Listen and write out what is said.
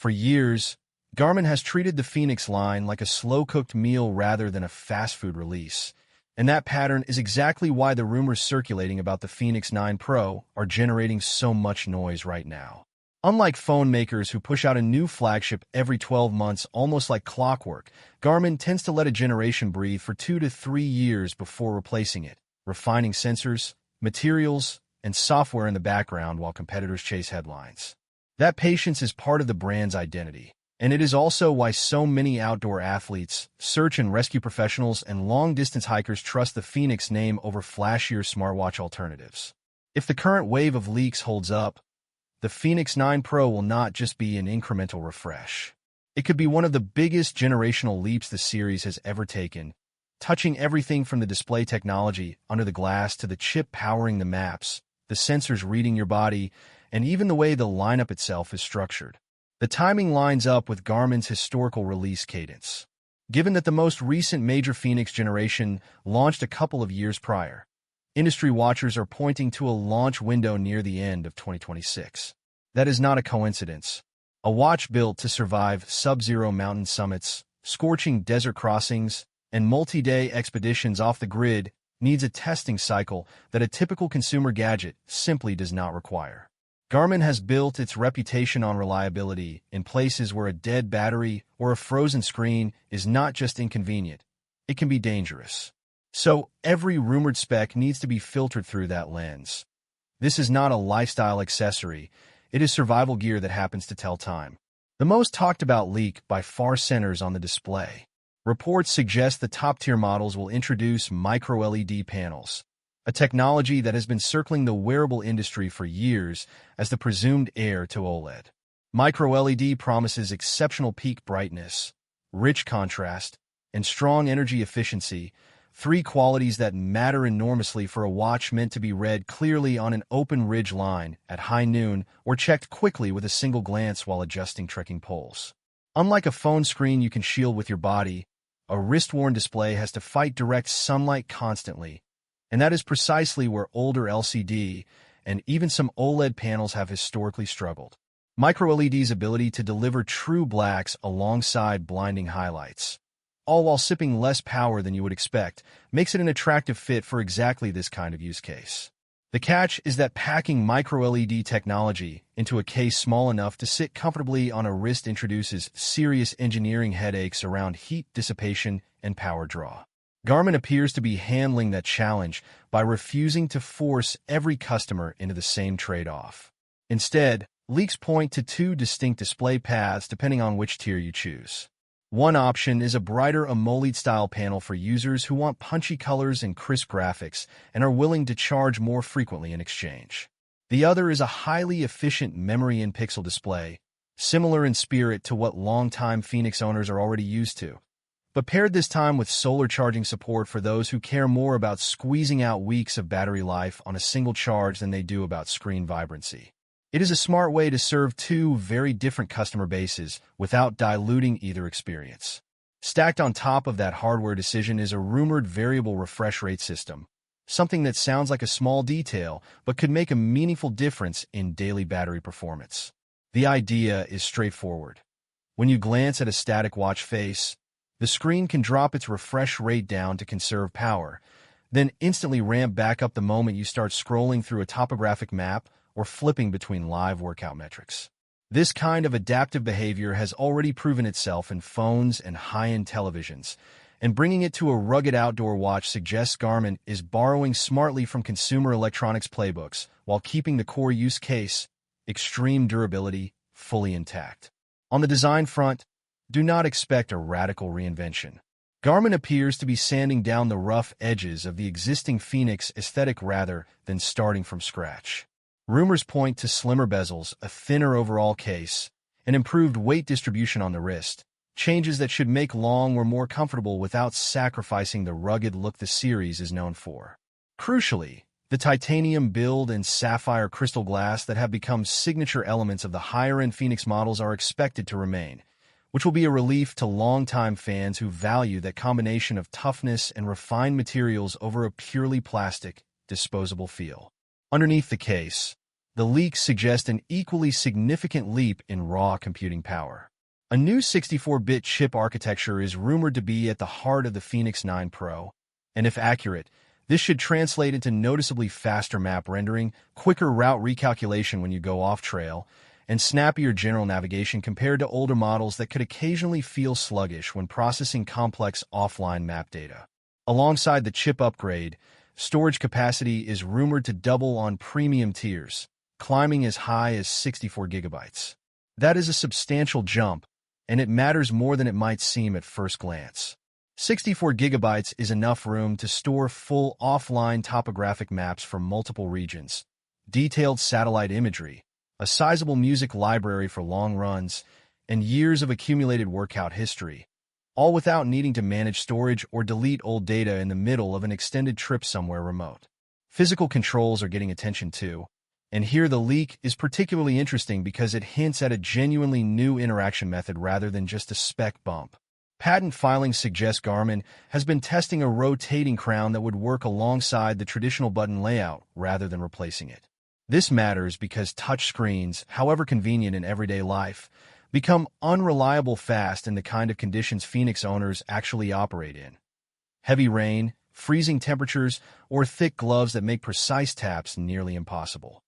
For years, Garmin has treated the Fenix line like a slow-cooked meal rather than a fast food release. And that pattern is exactly why the rumors circulating about the Fenix 9 Pro are generating so much noise right now. Unlike phone makers who push out a new flagship every 12 months almost like clockwork, Garmin tends to let a generation breathe for 2 to 3 years before replacing it, refining sensors, materials, and software in the background while competitors chase headlines. That patience is part of the brand's identity, and it is also why so many outdoor athletes, search and rescue professionals, and long-distance hikers trust the Fenix name over flashier smartwatch alternatives. If the current wave of leaks holds up, the Fenix 9 Pro will not just be an incremental refresh. It could be one of the biggest generational leaps the series has ever taken, touching everything from the display technology under the glass to the chip powering the maps, the sensors reading your body, and even the way the lineup itself is structured. The timing lines up with Garmin's historical release cadence. Given that the most recent major Fenix generation launched a couple of years prior, industry watchers are pointing to a launch window near the end of 2026. That is not a coincidence. A watch built to survive sub-zero mountain summits, scorching desert crossings, and multi-day expeditions off the grid needs a testing cycle that a typical consumer gadget simply does not require. Garmin has built its reputation on reliability in places where a dead battery or a frozen screen is not just inconvenient, it can be dangerous. So every rumored spec needs to be filtered through that lens. This is not a lifestyle accessory, it is survival gear that happens to tell time. The most talked about leak by far centers on the display. Reports suggest the top-tier models will introduce microLED panels, a technology that has been circling the wearable industry for years as the presumed heir to OLED. MicroLED promises exceptional peak brightness, rich contrast, and strong energy efficiency, three qualities that matter enormously for a watch meant to be read clearly on an open ridge line at high noon or checked quickly with a single glance while adjusting trekking poles. Unlike a phone screen you can shield with your body, a wrist-worn display has to fight direct sunlight constantly, and that is precisely where older LCD and even some OLED panels have historically struggled. MicroLED's ability to deliver true blacks alongside blinding highlights, all while sipping less power than you would expect, makes it an attractive fit for exactly this kind of use case. The catch is that packing microLED technology into a case small enough to sit comfortably on a wrist introduces serious engineering headaches around heat dissipation and power draw. Garmin appears to be handling that challenge by refusing to force every customer into the same trade-off. Instead, leaks point to two distinct display paths depending on which tier you choose. One option is a brighter AMOLED-style panel for users who want punchy colors and crisp graphics and are willing to charge more frequently in exchange. The other is a highly efficient memory-in-pixel display, similar in spirit to what longtime Fenix owners are already used to, but paired this time with solar charging support for those who care more about squeezing out weeks of battery life on a single charge than they do about screen vibrancy. It is a smart way to serve two very different customer bases without diluting either experience. Stacked on top of that hardware decision is a rumored variable refresh rate system, something that sounds like a small detail but could make a meaningful difference in daily battery performance. The idea is straightforward. When you glance at a static watch face, the screen can drop its refresh rate down to conserve power, then instantly ramp back up the moment you start scrolling through a topographic map or flipping between live workout metrics. This kind of adaptive behavior has already proven itself in phones and high-end televisions, and bringing it to a rugged outdoor watch suggests Garmin is borrowing smartly from consumer electronics playbooks while keeping the core use case, extreme durability, fully intact. On the design front, do not expect a radical reinvention. Garmin appears to be sanding down the rough edges of the existing Fenix aesthetic rather than starting from scratch. Rumors point to slimmer bezels, a thinner overall case, and improved weight distribution on the wrist, changes that should make long or more comfortable without sacrificing the rugged look the series is known for. Crucially, the titanium build and sapphire crystal glass that have become signature elements of the higher-end Fenix models are expected to remain, which will be a relief to longtime fans who value that combination of toughness and refined materials over a purely plastic, disposable feel. Underneath the case, The leaks suggest an equally significant leap in raw computing power. A new 64-bit chip architecture is rumored to be at the heart of the Fenix 9 Pro, and if accurate, this should translate into noticeably faster map rendering, quicker route recalculation when you go off-trail, and snappier general navigation compared to older models that could occasionally feel sluggish when processing complex offline map data. Alongside the chip upgrade, storage capacity is rumored to double on premium tiers, climbing as high as 64 gigabytes. That is a substantial jump, and it matters more than it might seem at first glance. 64 gigabytes is enough room to store full offline topographic maps for multiple regions, detailed satellite imagery, a sizable music library for long runs, and years of accumulated workout history, all without needing to manage storage or delete old data in the middle of an extended trip somewhere remote. Physical controls are getting attention too, and here the leak is particularly interesting because it hints at a genuinely new interaction method rather than just a spec bump. Patent filings suggest Garmin has been testing a rotating crown that would work alongside the traditional button layout rather than replacing it. This matters because touchscreens, however convenient in everyday life, become unreliable fast in the kind of conditions Fenix owners actually operate in. Heavy rain, freezing temperatures, or thick gloves that make precise taps nearly impossible.